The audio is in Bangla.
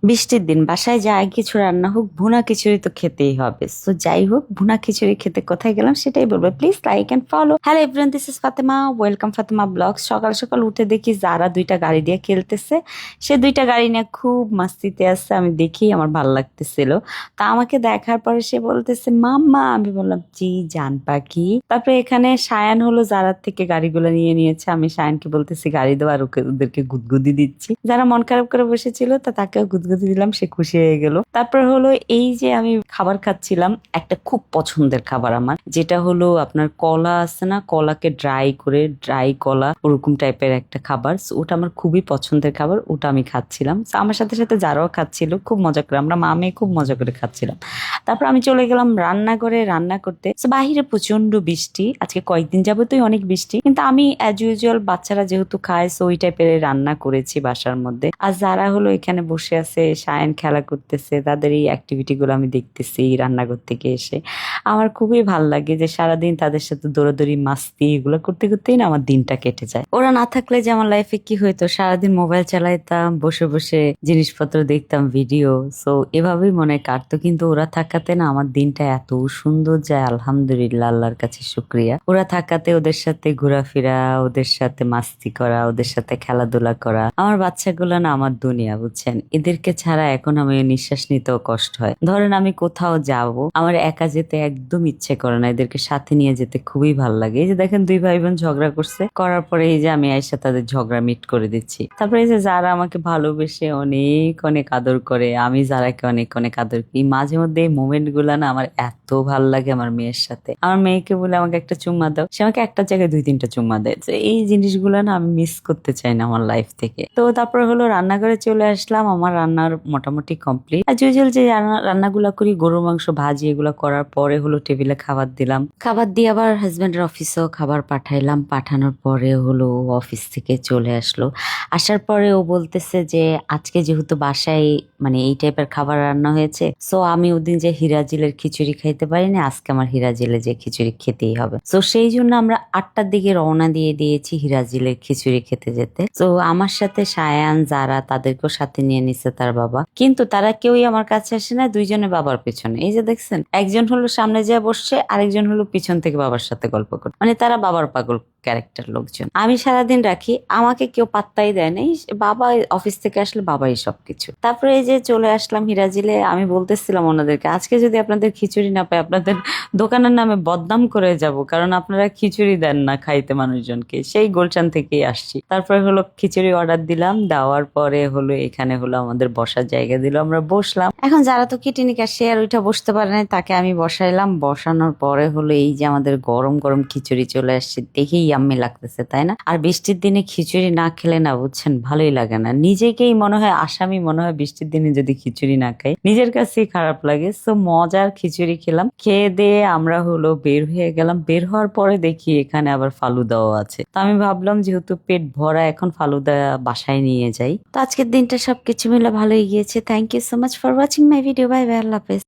বৃষ্টির দিন বাসায় যাই কিছু রান্না হোক ভুনা খিচুড়ি তো খেতেই হবে। সো যাই হোক ভুনা খিচুড়ি খেতে কোথায় গেলাম সেটাই বলবো। Please like and follow. Hello everyone, this is Fatema, welcome Fatema blogs. সকাল সকাল উঠে দেখি যারা দুইটা গাড়ি দিয়ে খেলতেছে। সে দুইটা গাড়ি নিয়ে খুব মাস্তিতে আসছে, আমি দেখি আমার ভালো লাগতেছিল। তা আমাকে দেখার পরে সে বলতেছে মাম্মা, আমি বললাম জি জান পাখি। তারপরে এখানে সায়ান হলো যারার থেকে গাড়িগুলো নিয়ে নিয়েছে, আমি সায়ানকে বলতেছি গাড়ি দেওয়া আর ওদেরকে গুদগুদি দিচ্ছি। যারা মন খারাপ করে বসেছিল তাকেও গুদগুদি দিলাম, সে খুশি হয়ে গেল। তারপর হলো এই যে আমি খাবার খাচ্ছিলাম, একটা খুব পছন্দের খাবার আমার, যেটা হলো আপনার কলা আছে না, কলাকে ড্রাই কলা ওরকম টাইপের একটা খাবার। So, ওটা আমার খুবই পছন্দের খাবার, ওটা আমি খাচ্ছিলাম। So, আমার সাথে সাথে যারাও খাচ্ছিল খুব মজা করে, আমরা মা মেয়ে খুব মজা করে খাচ্ছিলাম। তারপর আমি চলে গেলাম রান্নাঘরে রান্না করতে। So, বাহিরে প্রচন্ড বৃষ্টি, আজকে কয়েকদিন যাবতই অনেক বৃষ্টি, কিন্তু আমি অ্যাজ ইউজুয়াল বাচ্চারা যেহেতু খায় সো ওই টাইপের রান্না করেছি বাসার মধ্যে। আর যারা হলো এখানে বসে আছে, সায়ান খেলা করতেছে, তাদের এই অ্যাক্টিভিটি গুলো আমি দেখতেছি রান্নাঘর থেকে এসে। আমার খুবই ভাল লাগে যে সারাদিন তাদের সাথে দৌড়াদৌড়ি মাস্তি এগুলো করতে করতেই না আমার দিনটা কেটে যায়। ওরা না থাকলে যে আমার লাইফে কি হইতো, সারাদিন মোবাইল চালাইতাম, বসে বসে জিনিসপত্র দেখতাম, ভিডিও। সো এভাবেই মনে কাটতো, কিন্তু ওরা থাকাতে না আমার দিনটা এত সুন্দর যায়, আলহামদুলিল্লাহ, আল্লাহর কাছে শুক্রিয়া। ওরা থাকাতে ওদের সাথে ঘোরাফেরা, ওদের সাথে মাস্তি করা, ওদের সাথে খেলাধুলা করা, আমার বাচ্চাগুলো না আমার দুনিয়া, বুঝছেন। এদেরকে ছাড়া এখন আমি নিঃশ্বাস নিতেও কষ্ট হয়। ধরেন আমি কোথাও যাব, আমার একা যেতে একদম ইচ্ছে করে না, এদেরকে সাথে নিয়ে যেতে খুবই ভালো লাগে। এই যে দেখেন দুই ভাই বোন ঝগড়া করছে, করার পরে এই যে আমি আইসা তাদের ঝগড়া মিট করে দিচ্ছি। তারপরে এই যে যারা আমাকে ভালোবেসে অনেক অনেক আদর করে, আমি যারাকে অনেক অনেক আদর করি, মাঝে মধ্যে এই মোমেন্ট গুলা না আমার এত ভালো লাগে। আমার মেয়ের সাথে, আমার মেয়েকে বলে আমাকে একটা চুম্মা দাও, সে আমাকে একটা জায়গায় দুই তিনটা চুম্মা দেয়। তো এই জিনিসগুলো না আমি মিস করতে চাই না আমার লাইফ থেকে। তো তারপরে হলো রান্নাঘরে চলে আসলাম, আমার রান্নার মোটামুটি কমপ্লিট। আর ইউজুয়াল যে রান্নাগুলো করি, গরুর মাংস ভাজি এগুলো করার পরে হলো টেবিলে খাবার দিলাম। খাবার দিয়ে আবার হাজবেন্ডের অফিসেও খাবার পাঠাইলাম। পাঠানোর পরে হলো ও অফিস থেকে চলে আসলো। আসার পরে ও বলতেছে যে আজকে যেহেতু বাসায় মানে এই টাইপের খাবার রান্না হয়েছে, সো আমি ওদিন যে হিরাজিলের খিচুড়ি খাইতে পারিনি, আজকে আমার হিরাজিলে যে খিচুড়ি খেতেই হবে। সো সেই জন্য আমরা 8টার দিকে রওনা দিয়ে দিয়েছি হিরাজিলের খিচুড়ি খেতে যেতে। তো আমার সাথে সায়ান যারা, তাদেরকেও সাথে নিয়ে নিছে তার বাবা, কিন্তু তারা কেউই আমার কাছে আসে না, দুইজনে বাবার পেছনে। এই যে দেখছেন, একজন হলো সামনে যেয়ে বসছে, আরেকজন হলো পিছন থেকে বাবার সাথে গল্প করে, মানে তারা বাবার পাগল ক্যারেক্টার লোকজন। আমি সারাদিন রাখি, আমাকে কেউ পাত্তাই দেয় না। বাবা অফিস থেকে আসলে বাবাই সবকিছু। তারপরে এই যে চলে আসলাম হিরাজিলে। আমি বলতেছিলাম ওনাদেরকে আজকে যদি আপনাদের খিচুড়ি না পাই, আপনাদের দোকানের নামে বদনাম করে যাব, কারণ আপনারা খিচুড়ি দেন না খাইতে মানুষজনকে। সেই গুলশান থেকেই আসছি। তারপরে হলো খিচুড়ি অর্ডার দিলাম, দেওয়ার পরে হলো এখানে হলো আমাদের বসার জায়গা দিল, আমরা বসলাম। এখন যারা তো কিটিনি সে আর ওইটা বসতে পারে না, তাকে আমি বসাইলাম। বসানোর পরে হলো এই যে আমাদের গরম গরম খিচুড়ি চলে আসছে, দেখেই ইয়াম্মি লাগতেছে, তাই না? আর বৃষ্টির দিনে খিচুড়ি না খেলে না, বুঝছেন, ভালোই লাগে না। নিজেকেই মনে হয় আসামি মনে হয় বৃষ্টির দিনে যদি খিচুড়ি না খাই, নিজের কাছেই খারাপ লাগে। সো মজার খিচুড়ি খেলাম, খেয়ে দিয়ে আমরা হলো বের হয়ে গেলাম। বের হওয়ার পরে দেখি এখানে আবার ফালুদাও আছে। তো আমি ভাবলাম যেহেতু পেট ভরা, এখন ফালুদা বাসায় নিয়ে যাই। তো আজকের দিনটা সবকিছু মিলে ভালোই গিয়েছে। Thank you so much for watching my video. Bye bye, আল্লাহ হাফেজ।